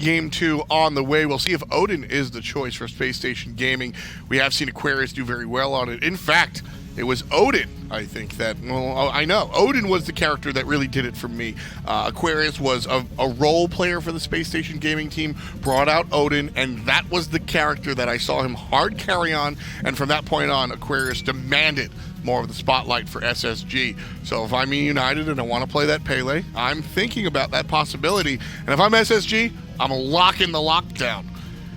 Game 2 on the way. We'll see if Odin is the choice for Spacestation Gaming. We have seen Aquarius do very well on it. In fact, it was Odin, I think, that, well, I know. Odin was the character that really did it for me. Aquarius was a role player for the Spacestation Gaming team, brought out Odin, and that was the character that I saw him hard carry on, and from that point on, Aquarius demanded more of the spotlight for SSG. So if I'm eUnited and I want to play that Pele, I'm thinking about that possibility. And if I'm SSG, I'm locking the lockdown.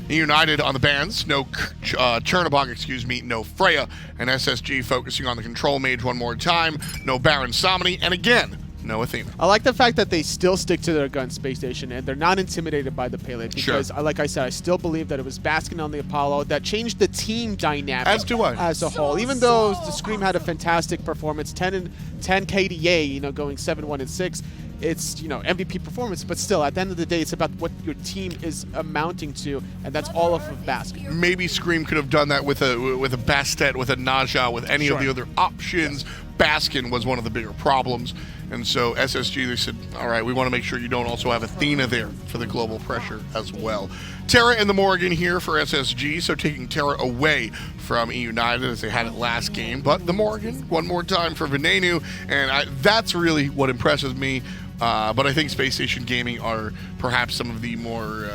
eUnited on the bans, no Chernobog, no Freya, and SSG focusing on the control mage one more time, no Baron Samani, and again, no Athena. I like the fact that they still stick to their gun, Space Station, and they're not intimidated by the Pele because, like I said, I still believe that it was Baskin on the Apollo that changed the team dynamic as a whole. Even though the Scream had a fantastic performance, 10 KDA, going 7-1 and 6. It's, MVP performance, but still, at the end of the day, it's about what your team is amounting to, and that's all of Baskin. Maybe Scream could have done that with a Bastet, with a Naja, with any of the other options. Baskin was one of the bigger problems, and so SSG, they said, all right, we want to make sure you don't also have Athena there for the global pressure as well. Terra and the Morrigan here for SSG, so taking Terra away from eUnited as they had it last game, but the Morrigan, one more time for Venenu, and that's really what impresses me. But I think Space Station Gaming are perhaps some of the more,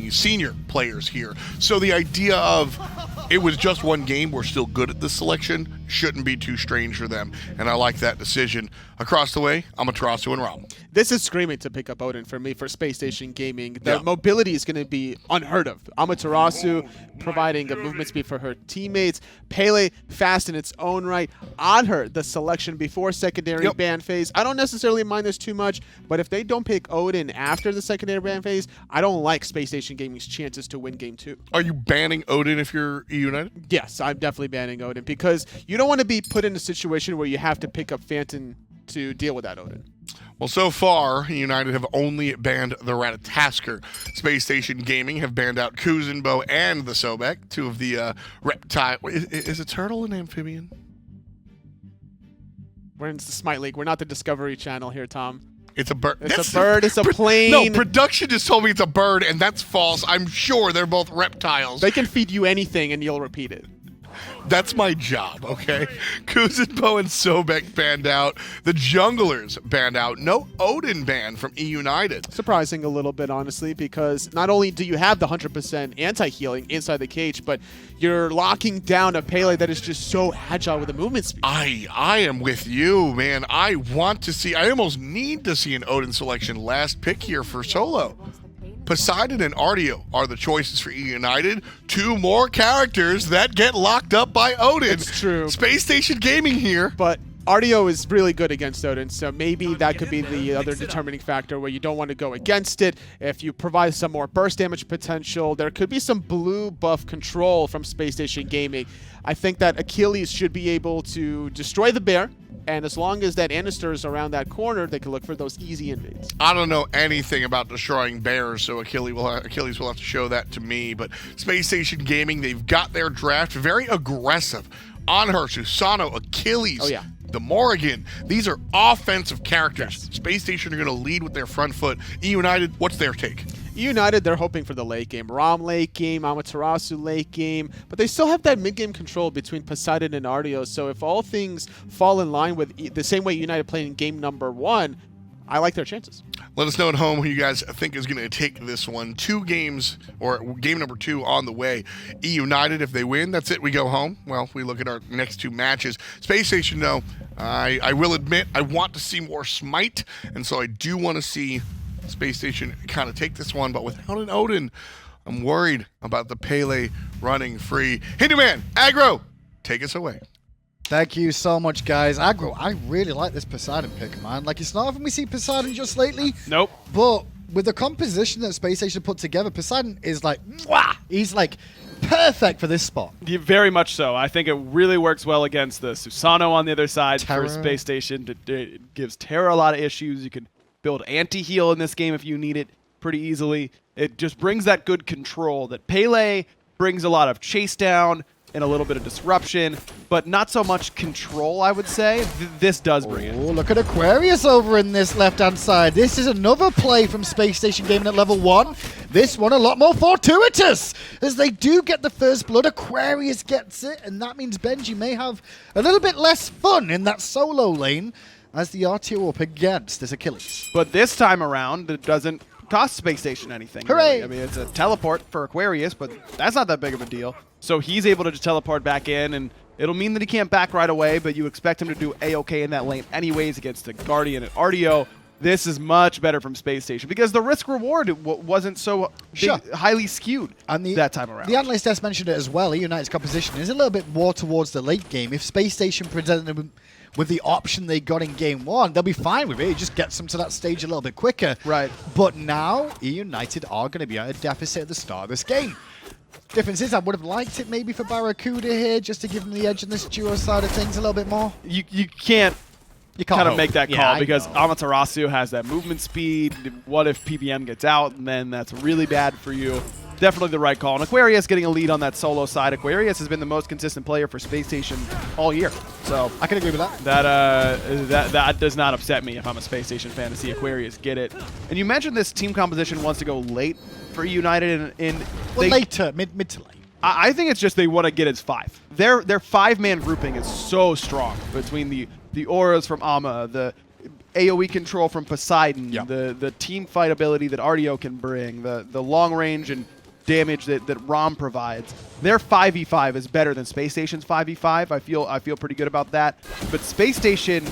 senior players here. So the idea of it was just one game, we're still good at this selection, shouldn't be too strange for them. And I like that decision. Across the way, Amaterasu and Rama. This is screaming to pick up Odin for me for Space Station Gaming. The mobility is going to be unheard of. Amaterasu providing a movement speed for her teammates. Pele fast in its own right. Anhur, the selection before secondary ban phase. I don't necessarily mind this too much, but if they don't pick Odin after the secondary ban phase, I don't like Space Station Gaming's chances to win Game 2. Are you banning Odin if you're eUnited? Yes, I'm definitely banning Odin because you don't want to be put in a situation where you have to pick up Phantom to deal with that Odin. Well, so far, United have only banned the Ratatasker. Space Station Gaming have banned out Kuzenbo and the Sobek, two of the reptile. Is a turtle an amphibian? We're in the Smite League. We're not the Discovery Channel here, Tom. It's a bird. It's a bird. It's a plane. No, production just told me it's a bird, and that's false. I'm sure they're both reptiles. They can feed you anything, and you'll repeat it. That's my job, okay? Kuzenbo and Sobek banned out. The Junglers banned out. No Odin ban from eUnited. Surprising a little bit, honestly, because not only do you have the 100% anti-healing inside the cage, but you're locking down a Pele that is just so agile with the movement speed. I am with you, man. I almost need to see an Odin selection. Last pick here for solo. Poseidon and Artio are the choices for eUnited. Two more characters that get locked up by Odin. It's true. Space Station Gaming here. But Artio is really good against Odin, so maybe that could be the other determining factor where you don't want to go against it. If you provide some more burst damage potential, there could be some blue buff control from Space Station Gaming. I think that Achilles should be able to destroy the bear, and as long as that andinster is around that corner, they can look for those easy invades. I don't know anything about destroying bears, so Achilles will have to show that to me. But Space Station Gaming, they've got their draft very aggressive. Anhur, Susano, Achilles, the Morrigan. These are offensive characters. Yes. Space Station are going to lead with their front foot. eUnited, what's their take? eUnited, they're hoping for the late game. Ram late game, Amaterasu late game, but they still have that mid-game control between Poseidon and Artio, so if all things fall in line with the same way United played in game number 1, I like their chances. Let us know at home who you guys think is going to take this one. 2 games, or game number 2 on the way. eUnited, if they win, that's it. We go home. Well, we look at our next 2 matches. Space Station, though, I will admit, I want to see more Smite, and so I do want to see Space Station kind of take this one, but without an Odin, I'm worried about the Pele running free. Hinduman, Aggro, take us away. Thank you so much, guys. Aggro, I really like this Poseidon pick, man. Like, it's not often we see Poseidon just lately. Nope. But with the composition that Space Station put together, Poseidon is like, mwah! He's like perfect for this spot. Yeah, very much so. I think it really works well against the Susano on the other side Terra. for Space Station. It gives Terra a lot of issues. You can build anti-heal in this game if you need it pretty easily. It just brings that good control that Pele brings a lot of chase down and a little bit of disruption, but not so much control, I would say. This does bring it. Oh, look at Aquarius over in this left-hand side. This is another play from Spacestation Gaming at level 1. This one a lot more fortuitous, as they do get the first blood. Aquarius gets it, and that means Benji may have a little bit less fun in that solo lane as the Artio up against this Achilles. But this time around, it doesn't cost Space Station anything. Hooray! Really. I mean, it's a teleport for Aquarius, but that's not that big of a deal. So he's able to just teleport back in, and it'll mean that he can't back right away, but you expect him to do A-okay in that lane anyways against the Guardian and Artio. This is much better from Space Station because the risk-reward wasn't so highly skewed that time around. The analyst has mentioned it as well. eUnited's composition is a little bit more towards the late game. If Space Station presented them with the option they got in game 1, they'll be fine with it. It just gets them to that stage a little bit quicker. Right. But now, eUnited are going to be at a deficit at the start of this game. Difference is, I would have liked it maybe for BaRRaCCuDDa here, just to give them the edge on this duo side of things a little bit more. You can't kind of make that call because know. Amaterasu has that movement speed. What if PBM gets out, and then that's really bad for you? Definitely the right call. And Aquarius getting a lead on that solo side. Aquarius has been the most consistent player for Space Station all year. So I can agree with that. That does not upset me if I'm a Space Station fan to see Aquarius get it. And you mentioned this team composition wants to go late for eUnited, and later, mid to late. I think it's just they want to get his 5. Their 5-man grouping is so strong between the auras from Ama, the AoE control from Poseidon, the team fight ability that Artio can bring, the long range and damage that Ram provides. Their 5v5 is better than Space Station's 5v5. I feel pretty good about that. But Space Station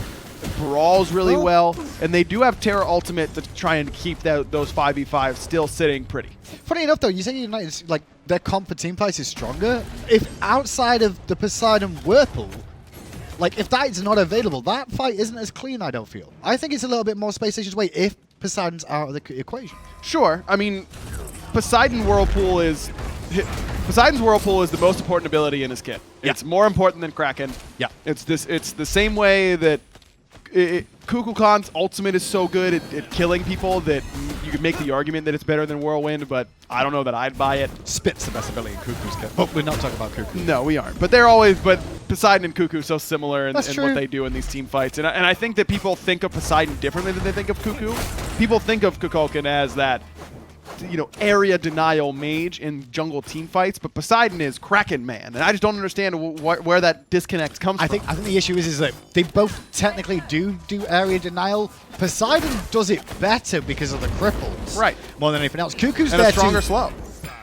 brawls really well, and they do have Terra ultimate to try and keep those 5v5 still sitting pretty. Funny enough, though, you say United's like their comp for team fights is stronger. If outside of the Poseidon Whirlpool, like if that is not available, that fight isn't as clean, I don't feel. I think it's a little bit more Space Station's way if Poseidon's out of the equation. Sure. I mean, Poseidon's Whirlpool is the most important ability in his kit. Yeah. It's more important than Kraken. Yeah. It's the same way that Kukulkan's ultimate is so good at killing people that you could make the argument that it's better than Whirlwind, but I don't know that I'd buy it. Spit's the best ability in Cuckoo's kit. But we're not talking about Cuckoo. No, we aren't. But Poseidon and Cuckoo are so similar in what they do in these team fights. And I think that people think of Poseidon differently than they think of Cuckoo. People think of Kukulkan as that, area denial mage in jungle team fights, but Poseidon is Kraken man, and I just don't understand where that disconnect comes from. I think the issue is that they both technically do area denial. Poseidon does it better because of the cripples, right? More than anything else. Cuckoo's and there a stronger to slow.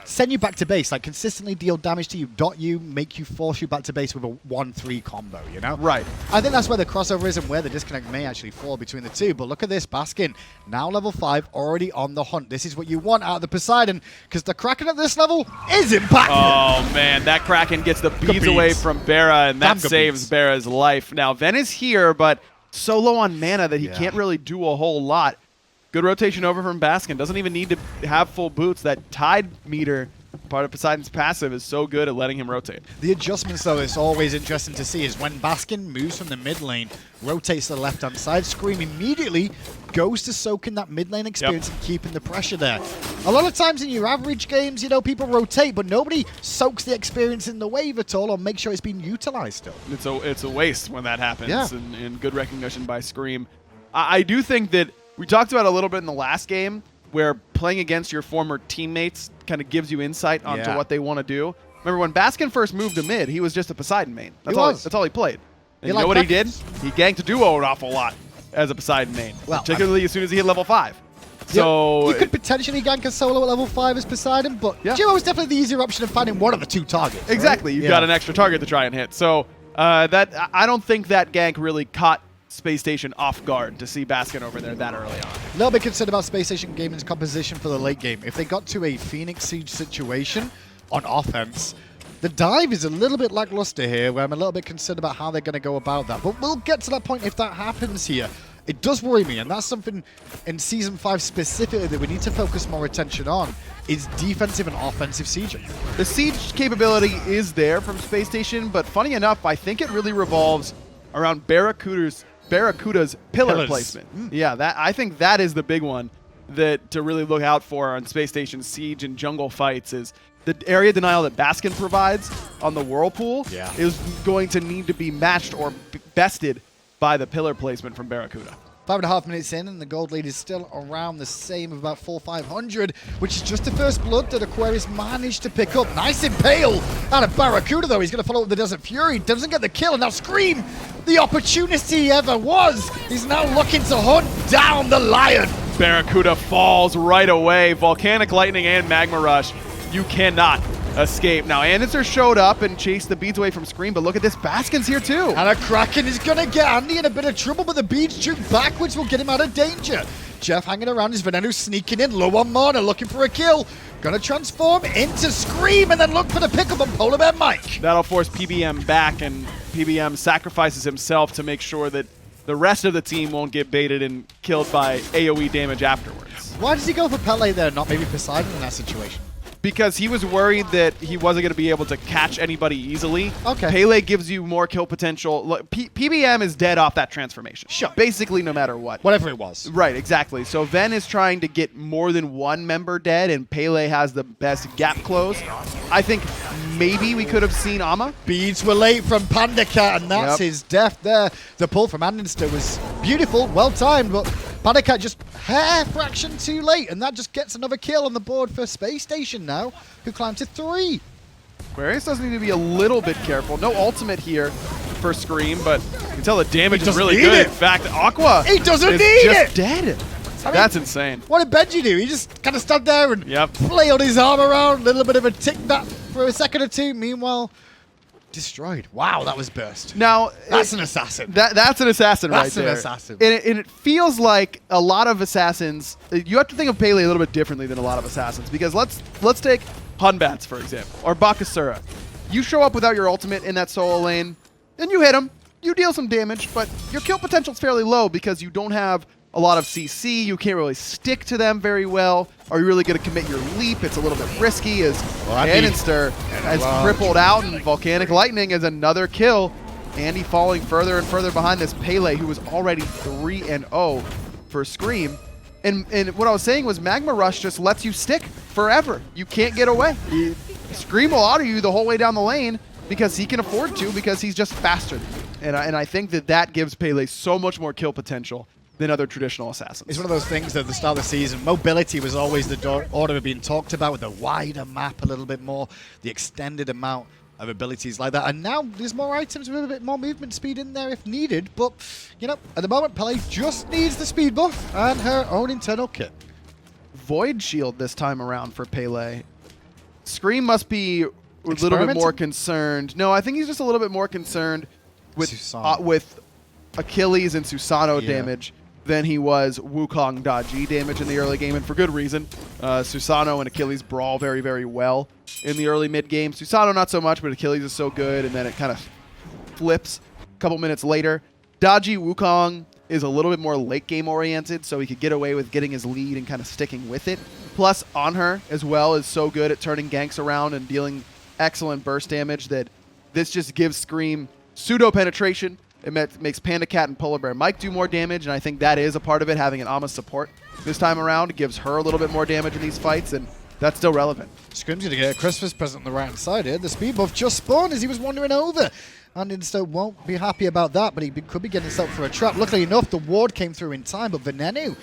Send you back to base, like consistently deal damage to you, dot you, make you force you back to base with a 1-3 combo, Right. I think that's where the crossover is and where the disconnect may actually fall between the two. But look at this, Baskin, now level 5, already on the hunt. This is what you want out of the Poseidon, because the Kraken at this level is impacted. Oh, man, that Kraken gets the beads away from BaRRA, and that saves BaRRa's life. Now, Ven is here, but so low on mana that he can't really do a whole lot. Good rotation over from Baskin. Doesn't even need to have full boots. That Tide meter, part of Poseidon's passive, is so good at letting him rotate. The adjustments, though, it's always interesting to see is when Baskin moves from the mid lane, rotates to the left-hand side, Scream immediately goes to soaking that mid lane experience and keeping the pressure there. A lot of times in your average games, people rotate, but nobody soaks the experience in the wave at all or makes sure it's being utilized still. It's a waste when that happens, and good recognition by Scream. I do think that we talked about a little bit in the last game where playing against your former teammates kind of gives you insight onto what they want to do. Remember when Baskin first moved to mid, he was just a Poseidon main. That's all he played. And you know what he did? He ganked a duo an awful lot as a Poseidon main, particularly as soon as he hit level 5. So you could potentially gank a solo at level 5 as Poseidon, but duo is definitely the easier option of finding one of the two targets. Exactly. Right? You've got an extra target to try and hit. So that I don't think that gank really caught Space Station off guard to see Baskin over there that early on. A little bit concerned about Space Station Gaming's composition for the late game. If they got to a Phoenix Siege situation on offense, the dive is a little bit lackluster here, where I'm a little bit concerned about how they're going to go about that. But we'll get to that point if that happens here. It does worry me, and that's something in Season 5 specifically that we need to focus more attention on, is defensive and offensive sieging. The siege capability is there from Space Station, but funny enough, I think it really revolves around BaRRaCCuDDa's pillar placement. Yeah, I think that is the big one. that to really look out for on Space Station Siege and jungle fights is the area denial that Baskin provides on the Whirlpool is going to need to be matched or bested by the pillar placement from BaRRaCCuDDa. 5.5 minutes in, and the gold lead is still around the same of about 4,500, which is just the first blood that Aquarius managed to pick up. Nice impale out of BaRRaCCuDDa, though. He's going to follow up with the Desert Fury. Doesn't get the kill, and now Scream, the opportunity ever was. He's now looking to hunt down the Lion. BaRRaCCuDDa falls right away. Volcanic Lightning and Magma Rush. You cannot escape. Now, andinster showed up and chased the beads away from Scream, but look at this. Baskin's here, too. And a Kraken is going to get Andy in a bit of trouble, but the beads shoot backwards will get him out of danger. Jeff hanging around his Venenu, sneaking in, low on mana, looking for a kill. Going to transform into Scream and then look for the pickup on PolarBearMike. That'll force PBM back, and PBM sacrifices himself to make sure that the rest of the team won't get baited and killed by AoE damage afterwards. Why does he go for Pele there, not maybe Poseidon in that situation? Because he was worried that he wasn't going to be able to catch anybody easily. Okay. Pele gives you more kill potential. Look, PBM is dead off that transformation. Sure. Basically, no matter what. Whatever it was. Right, exactly. So Ven is trying to get more than one member dead, and Pele has the best gap close. I think maybe we could have seen Ama. Beads were late from PandaCat, and that's his death there. The pull from andinster was beautiful, well timed, but PandaCat just hair fraction too late, and that just gets another kill on the board for Space Station now, who climbed to 3. Aquarius does need to be a little bit careful. No ultimate here for Scream, but you can tell the damage is really good. In fact, Aqua he doesn't is need just it. dead. I mean, that's insane. What did Benji do? He just kind of stood there and flailed his arm around, a little bit of a tick back for a second or two. Meanwhile, destroyed. Wow, that was burst. Now that's an assassin. That's an assassin right there. That's an assassin. And it feels like a lot of assassins. You have to think of Pele a little bit differently than a lot of assassins, because let's take Hunbats for example, or Bakasura. You show up without your ultimate in that solo lane, and you hit him. You deal some damage, but your kill potential is fairly low because you don't have a lot of CC. You can't really stick to them very well. Are you really going to commit your leap? It's a little bit risky as andinster has crippled out, and Volcanic Lightning is another kill. Andy falling further and further behind this Pele, who was already 3-0 for Scream. And what I was saying was Magma Rush just lets you stick forever. You can't get away. Scream will auto you the whole way down the lane because he can afford to, because he's just faster than you. And I think that gives Pele so much more kill potential than other traditional assassins. It's one of those things that at the start of the season, mobility was always the order being talked about, with the wider map a little bit more, the extended amount of abilities like that. And now there's more items with a bit more movement speed in there if needed. But, you know, at the moment, Pele just needs the speed buff and her own internal kit. Void Shield this time around for Pele. Scream must be a little bit more concerned. No, I think he's just a little bit more concerned with Achilles and Susano damage than he was Wukong Daji damage in the early game, and for good reason. Susano and Achilles brawl very, very well in the early mid game. Susano not so much, but Achilles is so good, and then it kind of flips a couple minutes later. Daji Wukong is a little bit more late game oriented, so he could get away with getting his lead and kind of sticking with it. Plus, Anhur as well is so good at turning ganks around and dealing excellent burst damage that this just gives Scream pseudo penetration. It makes PandaCat and PolarBearMike do more damage, and I think that is a part of it, having an Ama support this time around. It gives her a little bit more damage in these fights, and that's still relevant. Scream's going to get a Christmas present on the right side here. The speed buff just spawned as he was wandering over. andinster won't be happy about that, but he could be getting himself for a trap. Luckily enough, the ward came through in time, but Venenu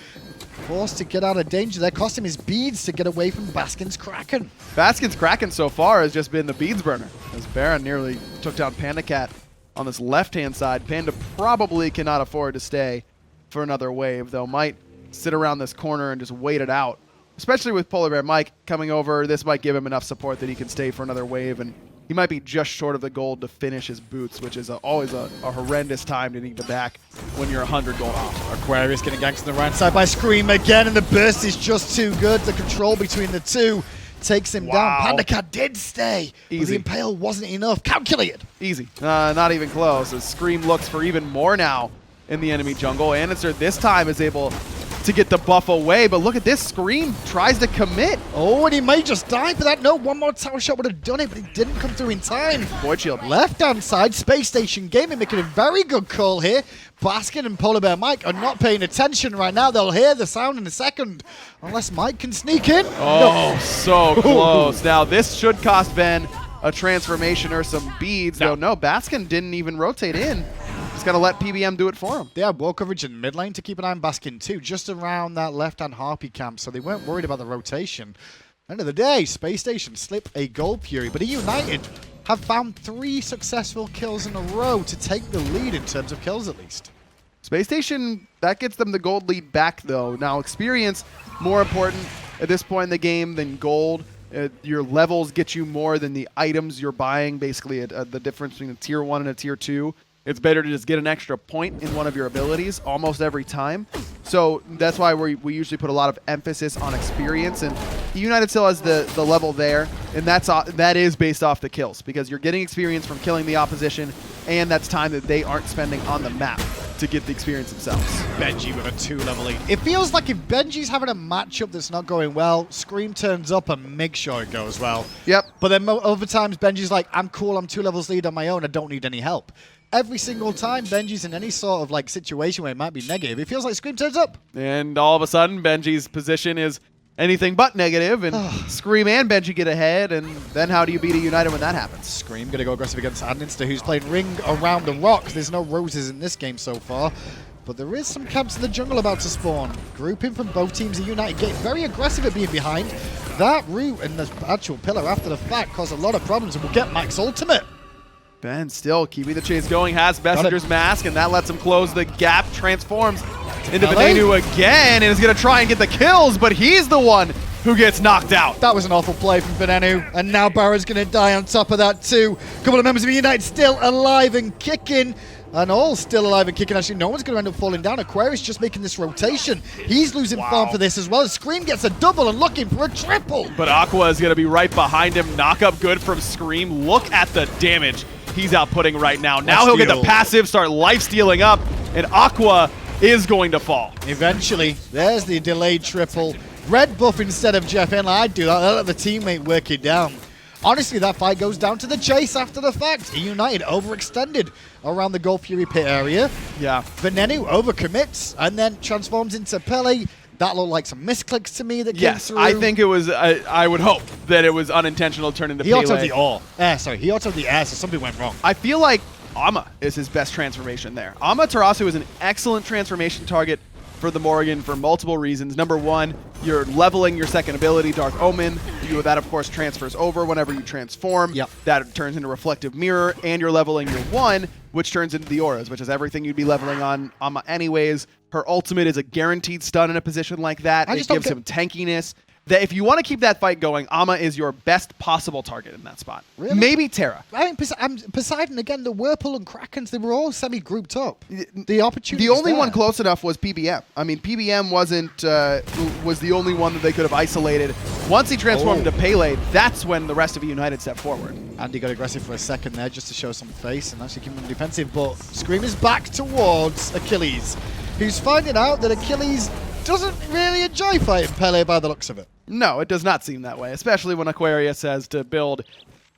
forced to get out of danger there. Cost him his beads to get away from Baskin's Kraken. Baskin's Kraken so far has just been the beads burner, as Baron nearly took down PandaCat on this left-hand side. Panda probably cannot afford to stay for another wave, though might sit around this corner and just wait it out. Especially with PolarBearMike coming over, this might give him enough support that he can stay for another wave, and he might be just short of the gold to finish his boots, which is always a horrendous time to need to back when you're 100 gold off. Aquarius getting ganked on the right side by Scream again, and the burst is just too good. The control between the two takes him down. PandaCat did stay, but the impale wasn't enough. Calculated. Easy. Not even close, as Scream looks for even more now in the enemy jungle. andinster this time is able to get the buff away. But look at this. Screammm tries to commit. Oh, and he may just die for that. No, one more tower shot would have done it, but he didn't come through in time. Void shield. Left-hand side, Space Station Gaming making a very good call here. Baskin and PolarBearMike are not paying attention right now. They'll hear the sound in a second. Unless Mike can sneak in. Oh, no. So close. Now, this should cost Ben a transformation or some beads. No, Baskin didn't even rotate in. He's got to let PBM do it for him. They had wall coverage in mid lane to keep an eye on Baskin too, just around that left-hand Harpy camp, so they weren't worried about the rotation. End of the day, Space Station slip a Gold Fury, but eUnited have found 3 successful kills in a row to take the lead in terms of kills at least. Space Station, that gets them the gold lead back though. Now experience, more important at this point in the game than gold. Your levels get you more than the items you're buying, basically the difference between a tier 1 and a tier 2. It's better to just get an extra point in one of your abilities almost every time. So that's why we usually put a lot of emphasis on experience. And eUnited still has the level there, and that is based off the kills, because you're getting experience from killing the opposition, and that's time that they aren't spending on the map to get the experience themselves. Benji with a 2-level lead. It feels like if Benji's having a matchup that's not going well, Screammm turns up and makes sure it goes well. Yep. But then other times Benji's like, I'm cool, I'm 2 levels lead on my own, I don't need any help. Every single time Benji's in any sort of like situation where it might be negative, it feels like Screammm turns up. And all of a sudden, Benji's position is anything but negative, and Screammm and Benji get ahead, and then how do you beat eUnited when that happens? Screammm gonna go aggressive against andinster, who's playing ring around the rocks. There's no roses in this game so far, but there is some camps in the jungle about to spawn. Grouping from both teams, eUnited getting very aggressive at being behind. That root and the actual pillar after the fact cause a lot of problems, and we'll get Mike's ultimate. Ben still keeping the chase going, has Messenger's Mask, and that lets him close the gap, transforms into Venenu again, and is going to try and get the kills, but he's the one who gets knocked out. That was an awful play from Venenu, and now BaRRa's going to die on top of that too. A couple of members of eUnited still alive and kicking, and all still alive and kicking. Actually, no one's going to end up falling down. Aquarius just making this rotation. He's losing farm for this as well. Screammm gets a double and looking for a triple. But Aqua is going to be right behind him. Knock up good from Screammm. Look at the damage he's outputting right now. Now he'll get the passive, start life-stealing up, and Aqua is going to fall. Eventually, there's the delayed triple. Red buff instead of JeffHindla. I'd do that. I'd let the teammate work it down. Honestly, that fight goes down to the chase after the fact. eUnited overextended around the Gold Fury pit area. Yeah. Venenu overcommits and then transforms into Pele. That looked like some misclicks to me that came through. I think it was, I would hope that it was unintentional turn into Pele. He autoed the ore. He autoed the air, so something went wrong. I feel like Ama is his best transformation there. Amaterasu is an excellent transformation target for the Morrigan for multiple reasons. Number one, you're leveling your second ability, Dark Omen. That, of course, transfers over whenever you transform. Yep. That turns into Reflective Mirror, and you're leveling your one, which turns into the auras, which is everything you'd be leveling on Ama anyways. Her ultimate is a guaranteed stun in a position like that. It gives him tankiness. That if you want to keep that fight going, Ama is your best possible target in that spot. Really? Maybe Terra. I mean, Poseidon, again, the Whirlpool and Krakens, they were all semi-grouped up. The opportunity. The only one close enough was PBM. I mean, PBM was the only one that they could have isolated. Once he transformed into Pele, that's when the rest of eUnited stepped forward. Andy got aggressive for a second there just to show some face and actually keep him defensive, but Screammm is back towards Achilles, who's finding out that Achilles doesn't really enjoy fighting Pele by the looks of it. No, it does not seem that way, especially when Aquarius says to build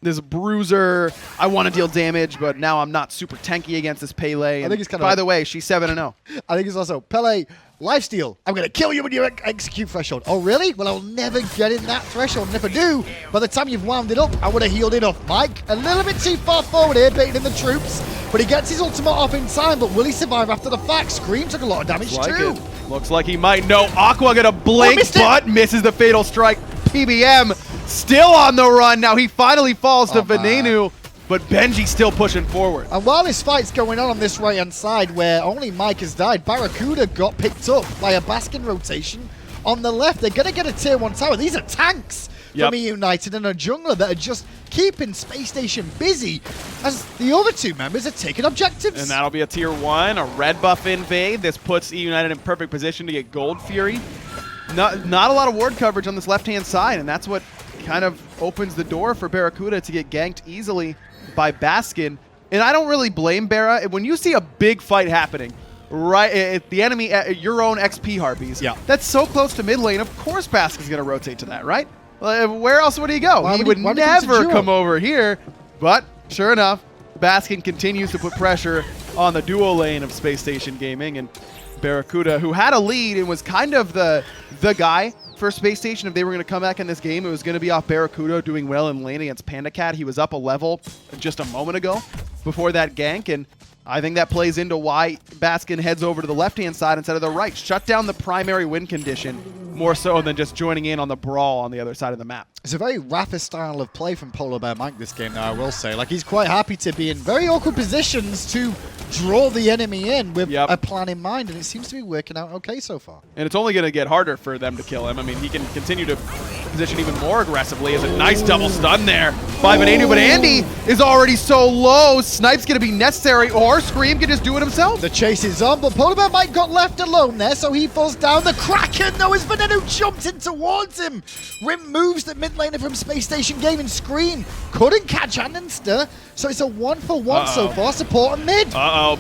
this bruiser. I want to deal damage, but now I'm not super tanky against this Pele. I think it's kind of. By the way, she's 7-0. I think it's also Pele. Lifesteal. I'm going to kill you when you execute threshold. Oh, really? Well, I'll never get in that threshold. And if I do, by the time you've wound it up, I would have healed enough. Mike, a little bit too far forward here, baiting in the troops. But he gets his ultimate off in time. But will he survive after the fact? Screammm took a lot of damage too. Looks like he might. No, Aqua going to blink, but misses the fatal strike. PBM still on the run. Now he finally falls to Venenu. But Benji still pushing forward. And while this fight's going on this right-hand side where only Mike has died, BaRRaCCuDDa got picked up by a Baskin rotation on the left. They're going to get a tier 1 tower. These are tanks from eUnited and a jungler that are just keeping Space Station busy as the other two members are taking objectives. And that'll be a tier 1, a red buff invade. This puts eUnited in perfect position to get Gold Fury. Not a lot of ward coverage on this left-hand side, and that's what kind of opens the door for BaRRaCCuDDa to get ganked easily by Baskin. And I don't really blame BaRRa. When you see a big fight happening, right, the enemy, your own XP Harpies. Yeah. That's so close to mid lane. Of course Baskin's going to rotate to that, right? Where else would he go? He would never come over here. But sure enough, Baskin continues to put pressure on the duo lane of Spacestation Gaming, and BaRRaCCuDDa, who had a lead and was kind of the guy for Spacestation. If they were going to come back in this game, it was going to be off BaRRaCCuDDa doing well in lane against PandaCat. He was up a level just a moment ago before that gank, and I think that plays into why Baskin heads over to the left-hand side instead of the right. Shut down the primary win condition more so than just joining in on the brawl on the other side of the map. It's a very rapid style of play from PolarBearMike this game, though, I will say. Like, he's quite happy to be in very awkward positions to draw the enemy in with a plan in mind, and it seems to be working out okay so far. And it's only going to get harder for them to kill him. I mean, he can continue to position even more aggressively. It's a nice double stun there by Venenu, but Andy is already so low. Snipe's going to be necessary, or Screammmmm can just do it himself. The chase is on, but PolarBearMike got left alone there, so he falls down. The Kraken, though, as Venenu jumps in towards him. Removes the mid laner from Spacestation Gaming. Screammmmm couldn't catch andinster, so it's a 1-for-1 so far. Support and mid.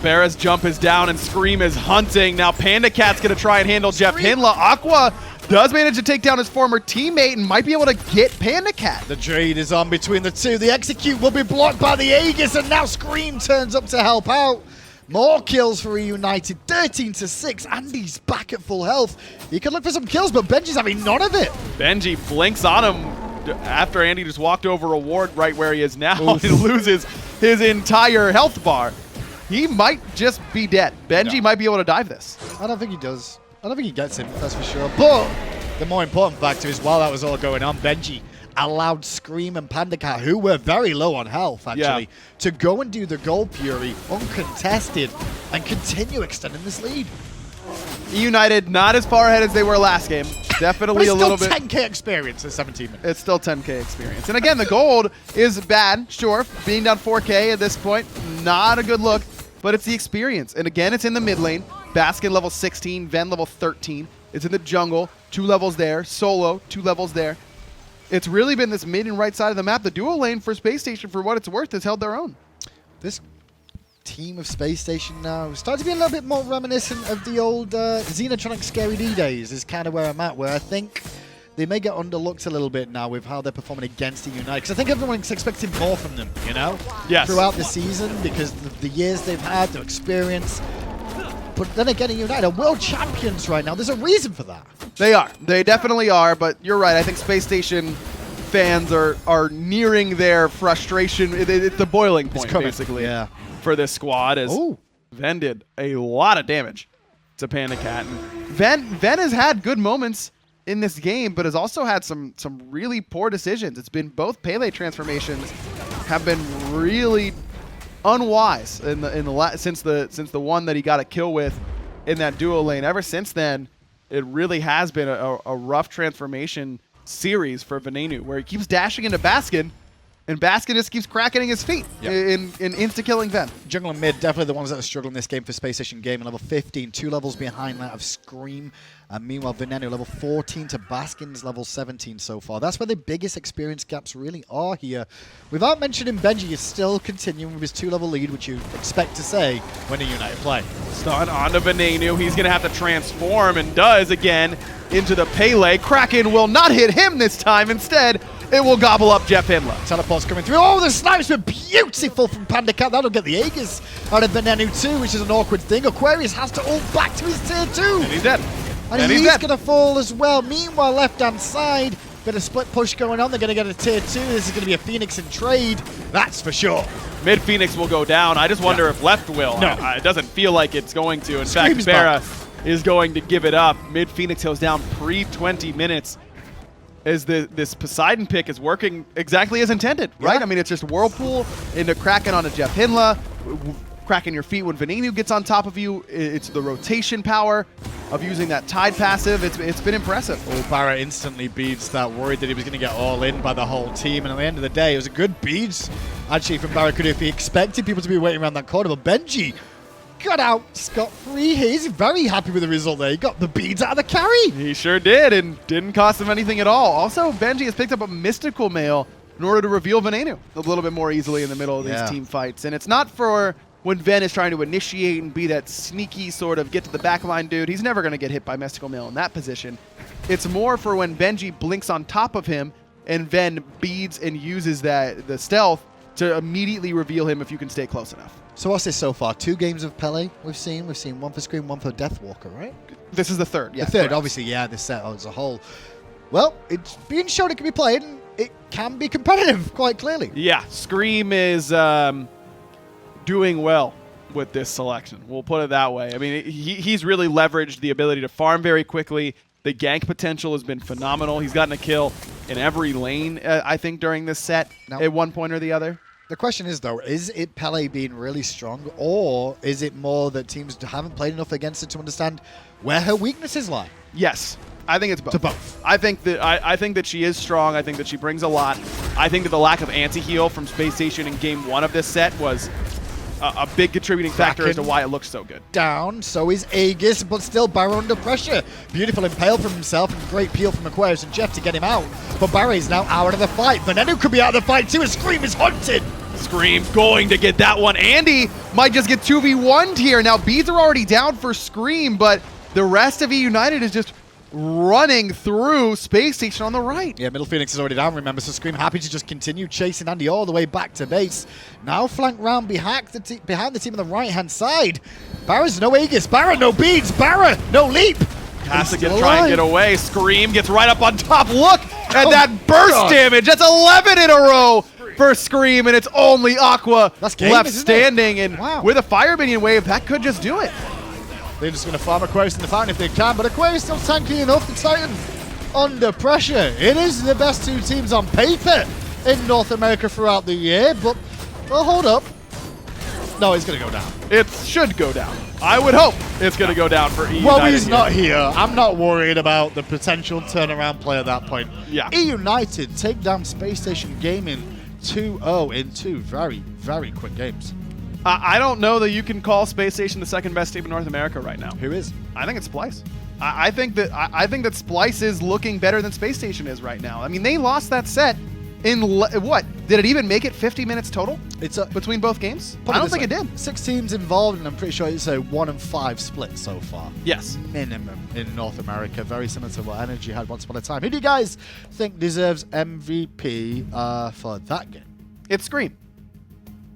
Barra's jump is down, and Screammmmm is hunting. Now PandaCat's going to try and handle JeffHindla. Aqua does manage to take down his former teammate and might be able to get PandaCat. The trade is on between the two. The execute will be blocked by the Aegis, and now Screammmmm turns up to help out. More kills for eUnited, 13-6. Andy's back at full health. He could look for some kills, but Benji's having none of it. Benji blinks on him after Andy just walked over a ward right where he is now. He loses his entire health bar. He might just be dead. Benji might be able to dive this. I don't think he does. I don't think he gets him, that's for sure. But the more important factor is while that was all going on, Benji allowed Screammmmm and PandaCat, who were very low on health, actually, to go and do the Gold Fury uncontested and continue extending this lead. eUnited not as far ahead as they were last game. Definitely a little bit. It's still 10k experience in 17 minutes. It's still 10k experience. And again, the gold is bad, sure. Being down 4k at this point, not a good look, but it's the experience. And again, it's in the mid lane. Baskin level 16, Ven level 13. It's in the jungle, 2 levels there. Solo, 2 levels there. It's really been this mid and right side of the map. The dual lane for Space Station, for what it's worth, has held their own. This team of Space Station now starting to be a little bit more reminiscent of the old Xenotronic Scary D days is kind of where I'm at, where I think they may get underlooked a little bit now with how they're performing against the eUnited. Because I think everyone's expecting more from them, you know? Yes. Throughout the season, because of the years they've had, their experience. But then again, eUnited are world champions right now. There's a reason for that. They are. They definitely are, but you're right. I think Space Station fans are nearing their frustration. It's the boiling point, basically, for this squad, as Ven did a lot of damage to PandaCat. And Ven has had good moments in this game, but has also had some really poor decisions. It's been both Pele transformations have been really unwise since the one that he got a kill with in that duo lane. Ever since then, it really has been a rough transformation series for Venenu, where he keeps dashing into Baskin, and Baskin just keeps cracking his feet in insta-killing Ven. Jungle and mid, definitely the ones that are struggling this game for Spacestation Gaming. Level 15, 2 levels behind that of Screammmmm. And meanwhile, Venenu, level 14 to Baskin's level 17 so far. That's where the biggest experience gaps really are here. Without mentioning Benji is still continuing with his 2-level lead, which you expect to say when a eUnited play. Stun onto Venenu. He's going to have to transform, and does again into the Pele. Kraken will not hit him this time. Instead, it will gobble up JeffHindla. Teleport's coming through. Oh, the snipes were beautiful from PandaCat. That'll get the Aegis out of Venenu too, which is an awkward thing. Aquarius has to ult back to his tier 2. And he's dead. And he's going to fall as well. Meanwhile, left-hand side, bit of split push going on. They're going to get a tier 2. This is going to be a Phoenix in trade. That's for sure. Mid Phoenix will go down. I just wonder if left will. No. It doesn't feel like it's going to. In fact, BaRRA is going to give it up. Mid Phoenix goes down pre-20 minutes. As this Poseidon pick is working exactly as intended, right? I mean, it's just Whirlpool into Kraken onto JeffHindla, cracking your feet when Venenu gets on top of you. It's the rotation power of using that Tide passive. It's been impressive. Oh, BaRRA instantly beats that, worried that he was going to get all in by the whole team. And at the end of the day, it was a good beats, actually, from BaRRaCCuDDa if he expected people to be waiting around that corner. But Benji got out scot-free. He's very happy with the result there. He got the beads out of the carry. He sure did, and didn't cost him anything at all. Also, Benji has picked up a mystical mail in order to reveal Venenu a little bit more easily in the middle of these team fights. And it's not for when Ven is trying to initiate and be that sneaky sort of get to the backline dude, he's never going to get hit by Mystical Mail in that position. It's more for when Benji blinks on top of him and Ven beads and uses the stealth to immediately reveal him if you can stay close enough. So what's this so far? 2 games of Pele we've seen. We've seen one for Scream, one for Deathwalker, right? This is the third, yeah. The third, obviously, yeah, this set as a whole. Well, it's being shown it can be played, and it can be competitive, quite clearly. Yeah, Scream is doing well with this selection. We'll put it that way. I mean, he's really leveraged the ability to farm very quickly. The gank potential has been phenomenal. He's gotten a kill in every lane, I think, during this set at one point or the other. The question is, though, is it Pele being really strong, or is it more that teams haven't played enough against it to understand where her weaknesses lie? Yes. I think it's both. To both. I think that she is strong. I think that she brings a lot. I think that the lack of anti-heal from Spacestation in game 1 of this set was a big contributing factor as to why it looks so good. Down, so is Aegis, but still BaRRA under pressure. Beautiful impale from himself and great peel from Aquarius and Jeff to get him out. But BaRRA is now out of the fight. Venenu could be out of the fight too, and Scream is hunted. Scream going to get that one. Andy might just get 2v1'd here. Now, beads are already down for Scream, but the rest of eUnited is just running through Spacestation on the right. Yeah, Middle Phoenix is already down, remember, so Scream happy to just continue chasing Andy all the way back to base. Now flanked round behind the team on the right-hand side. BaRRA's no Aegis, BaRRA no beads, BaRRA no leap. Has to try and get away. Scream gets right up on top. Look at that burst damage. That's 11 in a row for Scream, and it's only Aqua left standing. And with a Fire Minion wave, that could just do it. They're just going to farm Aquarius in the fountain if they can, but Aquarius still tanky enough. The Titan under pressure. It is the best 2 teams on paper in North America throughout the year, but, well, hold up. No, it's going to go down. It should go down. I would hope it's going to go down for eUnited. Well, he's not here. I'm not worried about the potential turnaround play at that point. Yeah. eUnited take down Spacestation Gaming 2-0 in 2 very, very quick games. I don't know that you can call Spacestation the second best team in North America right now. Who is? I think it's Splice. I think that Splice is looking better than Spacestation is right now. I mean, they lost that set in what? Did it even make it 50 minutes total? It's between both games? I don't think it did. 6 teams involved, and I'm pretty sure it's a 1-5 split so far. Yes. Minimum in North America. Very similar to what Energy had once upon a time. Who do you guys think deserves MVP for that game? It's Scream.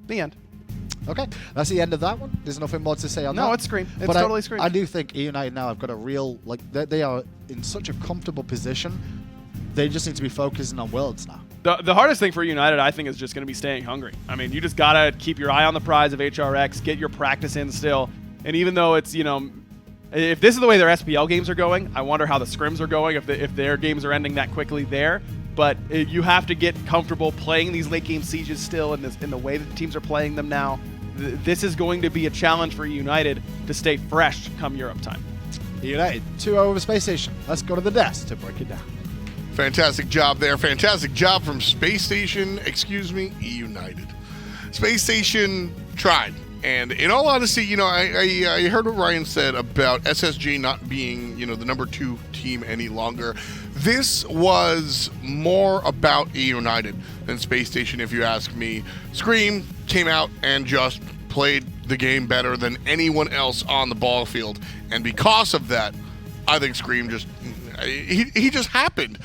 The end. Okay, that's the end of that one. There's nothing more to say on that. No, it's Scream. It's but totally Scream. I do think eUnited now have got a real, like, they are in such a comfortable position. They just need to be focusing on Worlds now. The hardest thing for United, I think, is just going to be staying hungry. I mean, you just got to keep your eye on the prize of HRX, get your practice in still. And even though it's, you know, if this is the way their SPL games are going, I wonder how the scrims are going, if their games are ending that quickly there. But you have to get comfortable playing these late game sieges still in the way that the teams are playing them now. This is going to be a challenge for United to stay fresh come Europe time. United 2-0 over Space Station. Let's go to the desk to break it down. Fantastic job there. Fantastic job from Space Station, eUnited. Space Station tried. And in all honesty, you know, I heard what Ryan said about SSG not being, you know, the number 2 team any longer. This was more about eUnited than Space Station, if you ask me. Scream came out and just played the game better than anyone else on the ball field. And because of that, I think Scream just... He just happened.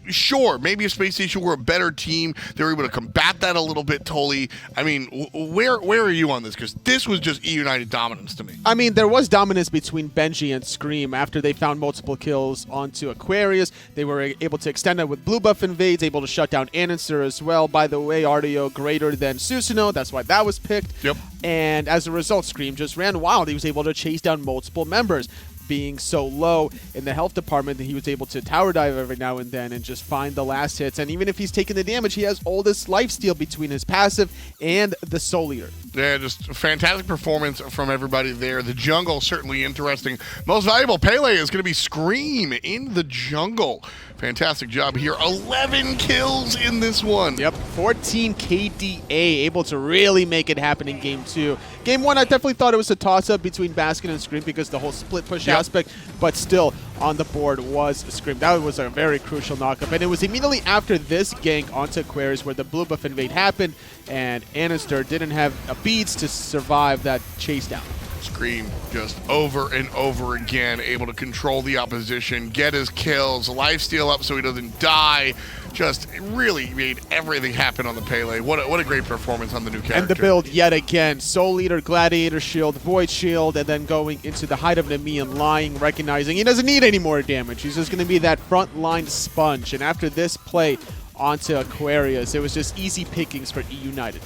Sure, maybe if Space Station were a better team, they were able to combat that a little bit, Tully. I mean, where are you on this? Because this was just eUnited dominance to me. I mean, there was dominance between Benji and Scream after they found multiple kills onto Aquarius. They were able to extend it with blue buff invades, able to shut down andinster as well. By the way, Artio greater than Susano. That's why that was picked. Yep. And as a result, Scream just ran wild. He was able to chase down multiple members. Being so low in the health department that he was able to tower dive every now and then and just find the last hits. And even if he's taking the damage, he has oldest lifesteal between his passive and the Solier. Yeah, just fantastic performance from everybody there. The jungle, certainly interesting. Most valuable Pele is going to be Scream in the jungle. Fantastic job here. 11 kills in this one. Yep, 14 KDA, able to really make it happen in Game 2. Game 1, I definitely thought it was a toss-up between Baskin and Scream because the whole split push aspect, but still on the board was Scream. That was a very crucial knockup, and it was immediately after this gank onto Aquarius where the blue buff invade happened, and andinster didn't have beads to survive that chase down. Scream just over and over again, able to control the opposition, get his kills, lifesteal up so he doesn't die. Just really made everything happen on the Pele. What a great performance on the new character. And the build yet again. Soul Eater, Gladiator Shield, Void Shield, and then going into the height of Nemean, lying, recognizing he doesn't need any more damage. He's just going to be that front-line sponge. And after this play onto Aquarius, it was just easy pickings for eUnited.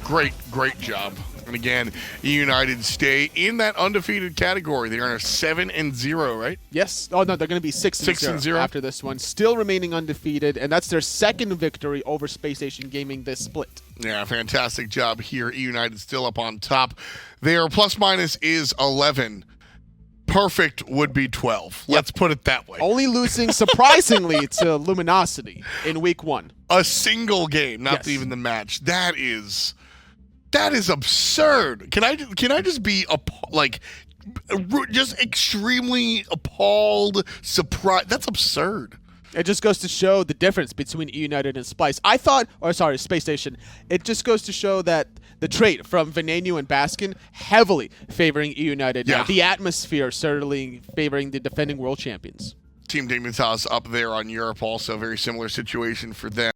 Great job. And again, eUnited stay in that undefeated category. They are 7-0, right? Yes. Oh, no, they're going to be 6-0 after this one. Still remaining undefeated, and that's their second victory over Spacestation Gaming this split. Yeah, fantastic job here. eUnited still up on top. Their plus-minus is 11. Perfect would be 12. Yep. Let's put it that way. Only losing, surprisingly, to Luminosity in Week 1. A single game, not even the match. That is absurd. Can I just be just extremely appalled, surprised? That's absurd. It just goes to show the difference between eUnited and Space Station. It just goes to show that the trait from Venenu and Baskin heavily favoring eUnited. Yeah. The atmosphere certainly favoring the defending world champions. Team Dignitas up there on Europe also, very similar situation for them.